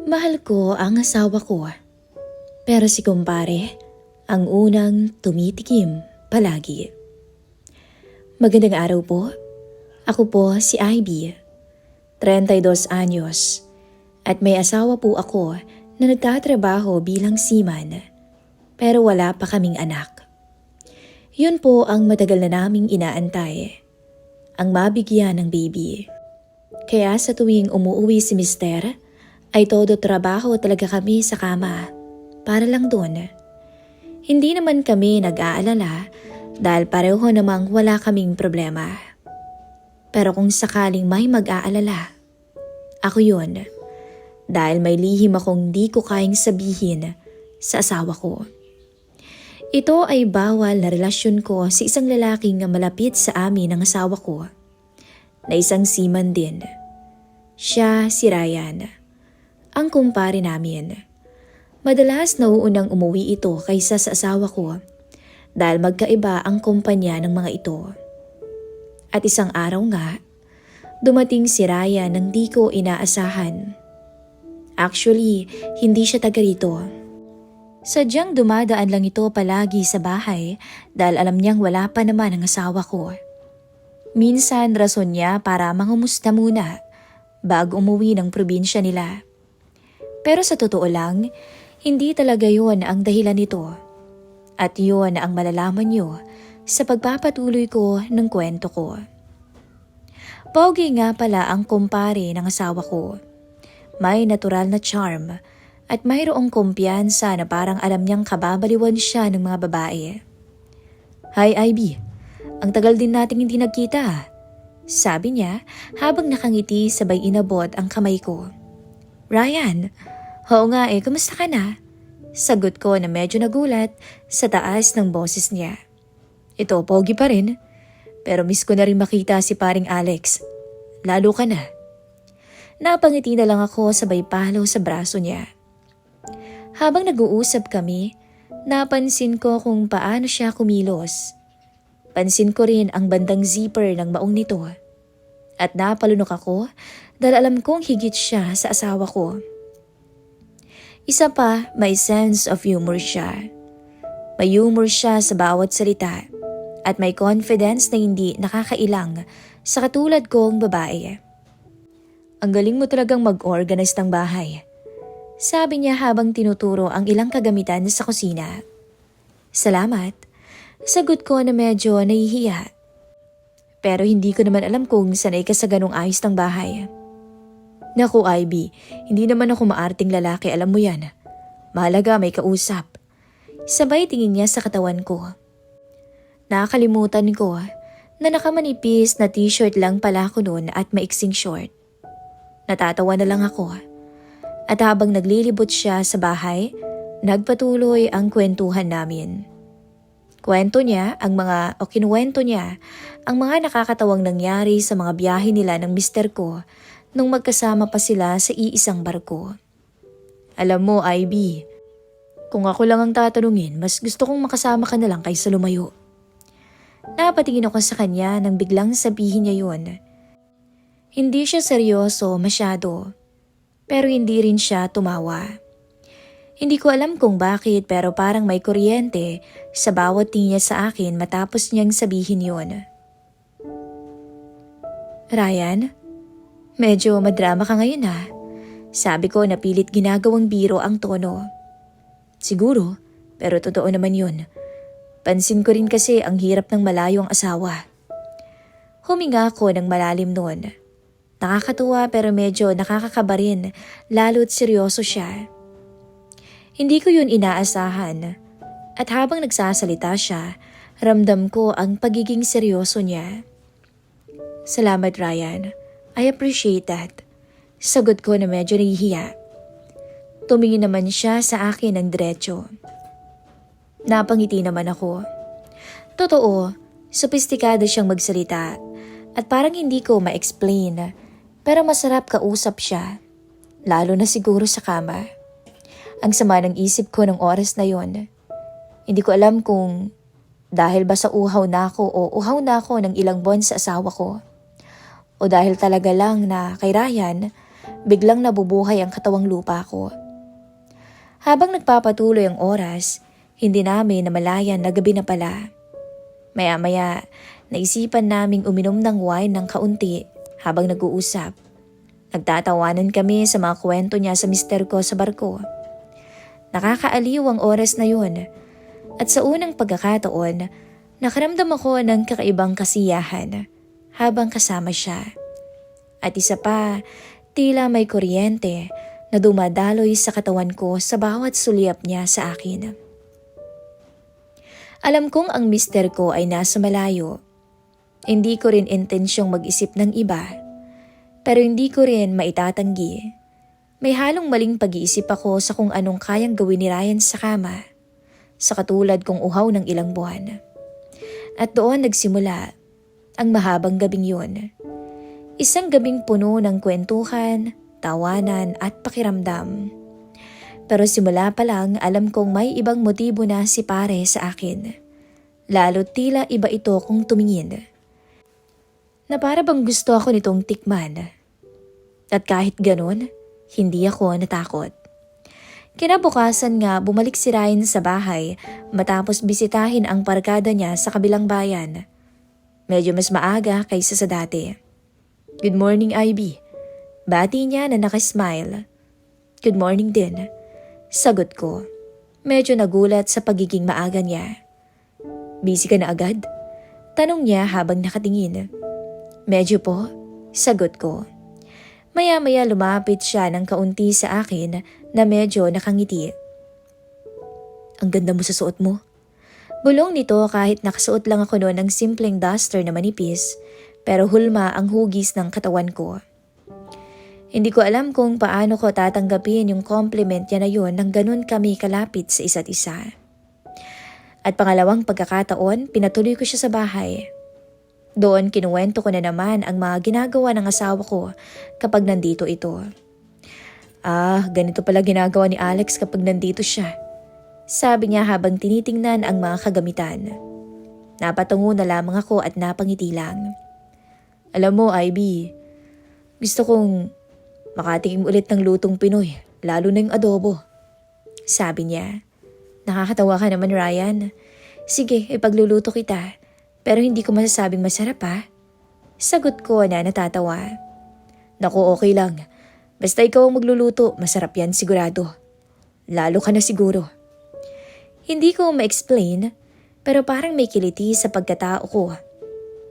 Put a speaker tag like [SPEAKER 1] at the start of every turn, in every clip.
[SPEAKER 1] Mahal ko ang asawa ko. Pero si kumpare, ang unang tumitikim palagi. Magandang araw po. Ako po si Ivy, 32 anyos, at may asawa po ako na nagtatrabaho bilang seaman, pero wala pa kaming anak. Yun po ang matagal na naming inaantay, ang mabigyan ng baby. Kaya sa tuwing umuwi si mister, ay todo trabaho talaga kami sa kama para lang doon. Hindi naman kami nag-aalala dahil pareho namang wala kaming problema. Pero kung sakaling may mag-aalala, ako yun. Dahil may lihim akong di ko kayang sabihin sa asawa ko. Ito ay bawal na relasyon ko sa isang lalaking malapit sa amin ng asawa ko, na isang seaman din. Siya si Ryan, ang kumpare namin. Madalas nauunang umuwi ito kaysa sa asawa ko dahil magkaiba ang kumpanya ng mga ito. At isang araw nga, dumating si Ryan nang di ko inaasahan. Actually, hindi siya taga rito. Sadyang dumadaan lang ito palagi sa bahay dahil alam niyang wala pa naman ang asawa ko. Minsan rason niya para mangumusta muna bago umuwi ng probinsya nila. Pero sa totoo lang, hindi talaga yun ang dahilan nito. At yun ang malalaman niyo sa pagpapatuloy ko ng kwento ko. Pogi nga pala ang kumpare ng asawa ko. May natural na charm at mayroong kumpiyansa na parang alam niyang kababaliwan siya ng mga babae. "Hi Ivy, ang tagal din nating hindi nagkita," sabi niya habang nakangiti sabay inabot ang kamay ko. "Ryan, oo nga kumusta ka na?" Sagot ko na medyo nagulat sa taas ng boses niya. "Ito, pogi pa rin. Pero miss ko na rin makita si paring Alex. Lalo ka na." Napangiti na lang ako sabay palo sa braso niya. Habang nag-uusap kami, napansin ko kung paano siya kumilos. Pansin ko rin ang bandang zipper ng maong nito. At napalunok ako dahil alam kong higit siya sa asawa ko. Isa pa, may sense of humor siya. May humor siya sa bawat salita at may confidence na hindi nakakailang sa katulad kong babae. "Ang galing mo talagang mag-organize ng bahay," sabi niya habang tinuturo ang ilang kagamitan sa kusina. "Salamat," sagot ko na medyo nahihiya. Pero hindi ko naman alam kung sanay ka sa ganong ayos ng bahay. "Naku Ivy, hindi naman ako maarting lalaki, alam mo yan. Mahalaga may kausap." Sabay tingin niya sa katawan ko. Nakakalimutan ko na nakamanipis na t-shirt lang pala ako noon at maiksing short. Natatawa na lang ako. At habang naglilibot siya sa bahay, nagpatuloy ang kwentuhan namin. Kinuwento niya ang mga nakakatawang nangyari sa mga biyahe nila ng mister ko nung magkasama pa sila sa iisang barko. "Alam mo, Ivy, kung ako lang ang tatanungin, mas gusto kong makasama ka na lang kaysa lumayo." Napatingin ako sa kanya nang biglang sabihin niya yun. Hindi siya seryoso masyado, pero hindi rin siya tumawa. Hindi ko alam kung bakit pero parang may kuryente sa bawat tingin niya sa akin matapos niyang sabihin yun. "Ryan, medyo madrama ka ngayon ha," sabi ko na pilit ginagawang biro ang tono. "Siguro, pero totoo naman yun. Pansin ko rin kasi ang hirap ng malayo ang asawa." Huminga ako ng malalim noon. Nakakatuwa pero medyo nakakakaba rin, lalo't seryoso siya. Hindi ko yun inaasahan. At habang nagsasalita siya, ramdam ko ang pagiging seryoso niya. "Salamat Ryan, I appreciate that," sagot ko na medyo nahihiya. Tumingin naman siya sa akin ng diretso. Napangiti naman ako. Totoo, sopistikado siyang magsalita at parang hindi ko ma-explain. Pero masarap kausap siya, lalo na siguro sa kama. Ang sama ng isip ko ng oras na yon. Hindi ko alam kung dahil ba sa uhaw na ako o uhaw na ako ng ilang buwan sa asawa ko. O dahil talaga lang na kay Ryan biglang nabubuhay ang katawang lupa ko. Habang nagpapatuloy ang oras, hindi namin namalayan na gabi na pala. Maya-maya, naisipan naming uminom ng wine ng kaunti habang nag-uusap. Nagtatawanan kami sa mga kwento niya sa mister ko sa barko. Nakakaaliw ang oras na yun. At sa unang pagkakataon, nakaramdam ako ng kakaibang kasiyahan habang kasama siya. At isa pa, tila may kuryente na dumadaloy sa katawan ko sa bawat sulyap niya sa akin. Alam kong ang mister ko ay nasa malayo. Hindi ko rin intensyong mag-isip ng iba, pero hindi ko rin maitatanggi. May halong maling pag-iisip ako sa kung anong kayang gawin ni Ryan sa kama, sa katulad kong uhaw ng ilang buwan. At doon nagsimula ang mahabang gabing yun. Isang gabing puno ng kwentuhan, tawanan at pakiramdam. Pero simula pa lang alam kong may ibang motibo na si pare sa akin. Lalo't tila iba ito kung tumingin. Na para bang gusto ako nitong tikman. At kahit ganun, hindi ako natakot. Kinabukasan nga bumalik si Ryan sa bahay matapos bisitahin ang barkada niya sa kabilang bayan. Medyo mas maaga kaysa sa dati. "Good morning, Ivy." Bati niya na nakasmile. "Good morning din." Sagot ko. Medyo nagulat sa pagiging maaga niya. "Busy ka na agad?" Tanong niya habang nakatingin. "Medyo po." Sagot ko. Maya-maya lumapit siya ng kaunti sa akin na medyo nakangiti. "Ang ganda mo sa suot mo." Bulong nito kahit nakasuot lang ako noon ng simpleng duster na manipis, pero hulma ang hugis ng katawan ko. Hindi ko alam kung paano ko tatanggapin yung compliment niya na yun nang ganun kami kalapit sa isa't isa. At pangalawang pagkakataon, pinatuloy ko siya sa bahay. Doon kinuwento ko na naman ang mga ginagawa ng asawa ko kapag nandito ito. Ganito pala ginagawa ni Alex kapag nandito siya. Sabi niya habang tinitingnan ang mga kagamitan. Napatungo na lamang ako at napangiti lang. "Alam mo, Ivy, gusto kong makatikim ulit ng lutong Pinoy, lalo na yung adobo." Sabi niya. "Nakakatawa ka naman, Ryan. Sige, ipagluluto kita. Pero hindi ko masasabing masarap ha." Sagot ko na natatawa. "Naku, okay lang. Basta ikaw ang magluluto, masarap yan sigurado. Lalo ka na siguro." Hindi ko ma-explain, pero parang may kiliti sa pagkatao ko.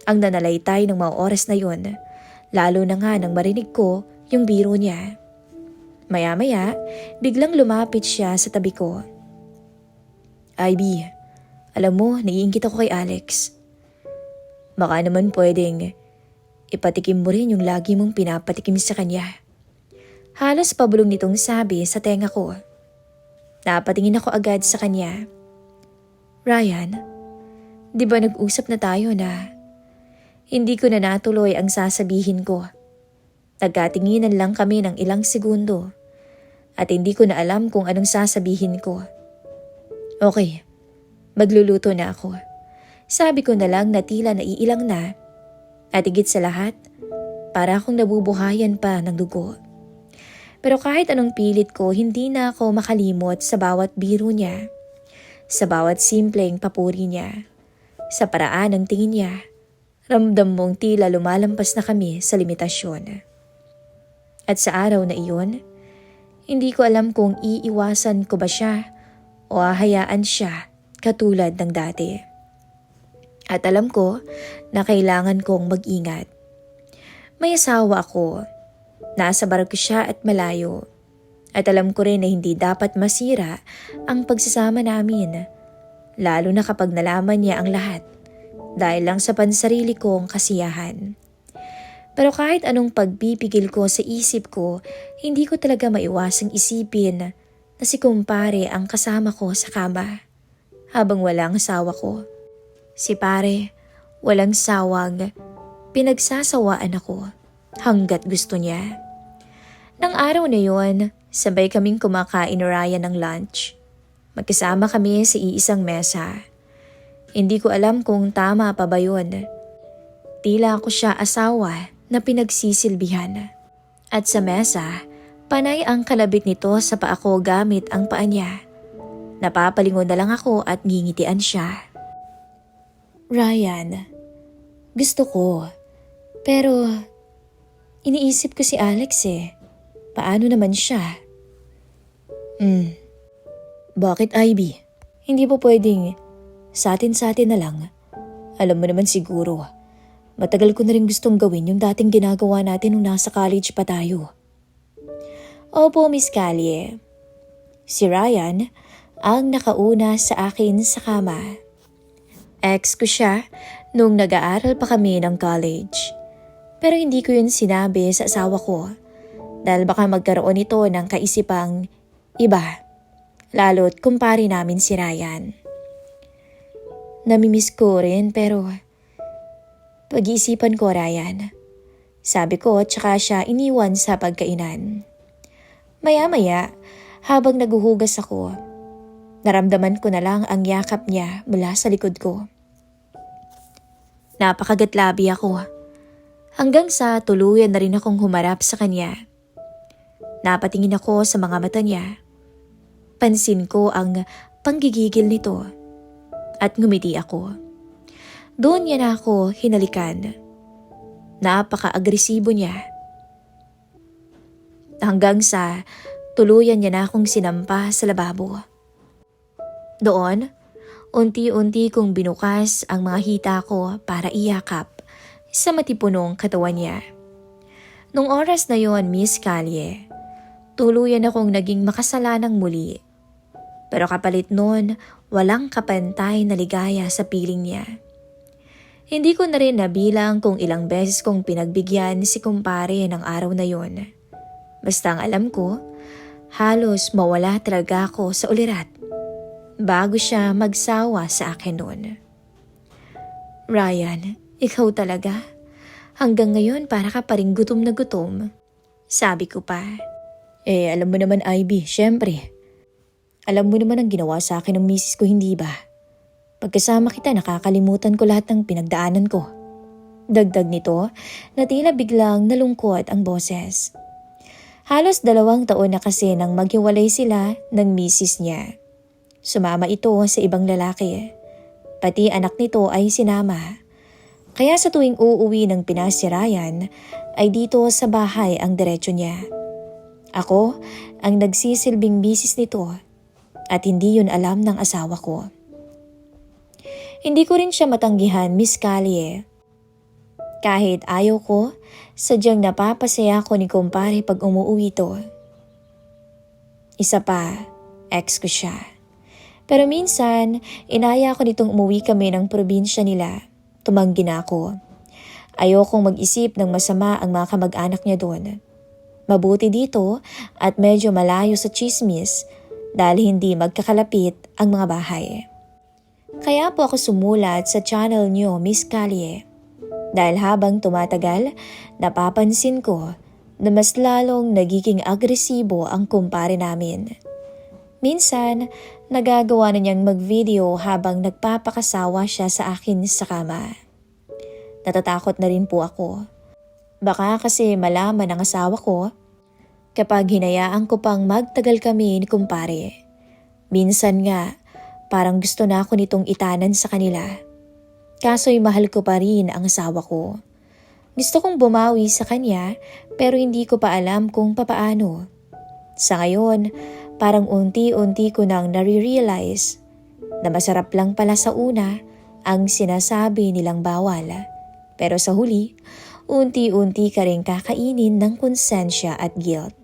[SPEAKER 1] Ang nanalaytay ng mga oras na yun, lalo na nga nang marinig ko yung biro niya. Maya-maya, biglang lumapit siya sa tabi ko. "Ivy, alam mo, naiingit ako kay Alex. Baka naman pwedeng ipatikim mo rin yung lagi mong pinapatikim sa kanya." Halos pabulong nitong sabi sa tenga ko. Napatingin ako agad sa kanya. "Ryan, di ba nag-usap na tayo na hindi ko na natuloy ang sasabihin ko?" Nagkatinginan lang kami ng ilang segundo at hindi ko na alam kung anong sasabihin ko. "Okay, magluluto na ako." Sabi ko na lang na tila naiilang na at higit sa lahat, para akong nabubuhayan pa ng dugo. Pero kahit anong pilit ko, hindi na ako makalimot sa bawat biro niya, sa bawat simpleng papuri niya, sa paraan ng tingin niya. Ramdam mong tila lumalampas na kami sa limitasyon. At sa araw na iyon, hindi ko alam kung iiwasan ko ba siya o hahayaan siya katulad ng dati. At alam ko na kailangan kong mag-ingat. May asawa ako. Nasa barko siya at malayo. At alam ko rin na hindi dapat masira ang pagsasama namin. Lalo na kapag nalaman niya ang lahat. Dahil lang sa pansarili kong kasiyahan. Pero kahit anong pagpipigil ko sa isip ko, hindi ko talaga maiwasang isipin na si kumpare ang kasama ko sa kama. Habang walang asawa ko. Si pare, walang sawang, pinagsasawaan ako hanggat gusto niya. Nang araw na yon, sabay kaming kumakain ni Ryan ng lunch. Magkasama kami sa iisang mesa. Hindi ko alam kung tama pa ba yun. Tila ako siya asawa na pinagsisilbihan. At sa mesa, panay ang kalabit nito sa paa ko gamit ang paa niya. Napapalingon na lang ako at ngingitian siya. Ryan, gusto ko. Pero iniisip ko si Alex eh. Paano naman siya? Bakit Ivy? Hindi po pwedeng sa atin na lang. Alam mo naman siguro, matagal ko na rin gustong gawin yung dating ginagawa natin nung nasa college pa tayo. Opo, Miss Callie. Si Ryan ang nakauna sa akin sa kama. Ex ko siya nung nag-aaral pa kami ng college. Pero hindi ko yun sinabi sa asawa ko dahil baka magkaroon ito ng kaisipang iba. Lalo't kumpare namin si Ryan. Namimiss ko rin pero pag-iisipan ko Ryan. Sabi ko tsaka siya iniwan sa pagkainan. Maya-maya habang naguhugas ako, naramdaman ko na lang ang yakap niya mula sa likod ko. Napakagatlabi ako hanggang sa tuluyan na rin akong humarap sa kanya. Napatingin ako sa mga mata niya. Pansin ko ang panggigigil nito at ngumiti ako. Doon niya na ako hinalikan. Napaka-agresibo niya. Hanggang sa tuluyan niya na akong sinampa sa lababo. Doon, unti-unti kong binukas ang mga hita ko para iyakap sa matipunong katawan niya. Nung oras na yon, Miss Callie, tuluyan akong naging makasalanang muli. Pero kapalit nun, walang kapantay na ligaya sa piling niya. Hindi ko na rin nabilang kung ilang beses kong pinagbigyan si kumpare ng araw na yon. Basta ang alam ko, halos mawala talaga ako sa ulirat bago siya magsawa sa akin noon. Ryan, ikaw talaga. Hanggang ngayon para ka pa rin gutom na gutom. Sabi ko pa. Alam mo naman Ivy, syempre. Alam mo naman ang ginawa sa akin ng misis ko, hindi ba? Pagkasama kita, nakakalimutan ko lahat ng pinagdaanan ko. Dagdag nito na tila biglang nalungkot ang boses. Halos 2 taon na kasi nang maghiwalay sila ng misis niya. Sumama ito sa ibang lalaki. Pati anak nito ay sinama. Kaya sa tuwing uuwi ng Pinas si Ryan, ay dito sa bahay ang diretsyo niya. Ako ang nagsisilbing misis nito at hindi yun alam ng asawa ko. Hindi ko rin siya matanggihan, Miss Callie. Kahit ayaw ko, sadyang napapasaya ko ni kumpare pag umuwi to. Isa pa, ex ko siya. Pero minsan, inaya ko nitong umuwi kami ng probinsya nila. Tumanggi na ako. Ayokong mag-isip ng masama ang mga kamag-anak niya doon. Mabuti dito at medyo malayo sa chismis dahil hindi magkakalapit ang mga bahay. Kaya po ako sumulat sa channel niyo, Miss Callie. Dahil habang tumatagal, napapansin ko na mas lalong nagiging agresibo ang kumpare namin. Minsan, nagagawa na niyang mag-video habang nagpapakasawa siya sa akin sa kama. Natatakot na rin po ako. Baka kasi malaman ng asawa ko kapag hinayaan ko pang magtagal kami ni kumpare. Minsan nga, parang gusto na ako nitong itanan sa kanila. Kaso'y mahal ko pa rin ang asawa ko. Gusto kong bumawi sa kanya pero hindi ko pa alam kung papaano. Sa ngayon, parang unti-unti ko nang nare-realize na masarap lang pala sa una ang sinasabi nilang bawal. Pero sa huli, unti-unti ka rin kakainin ng konsensya at guilt.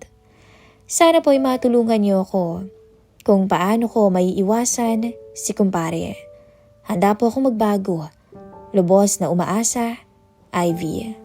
[SPEAKER 1] Sana po'y matulungan niyo ako kung paano ko may iwasan si kumpare. Handa po akong magbago. Lubos na umaasa, Ivy.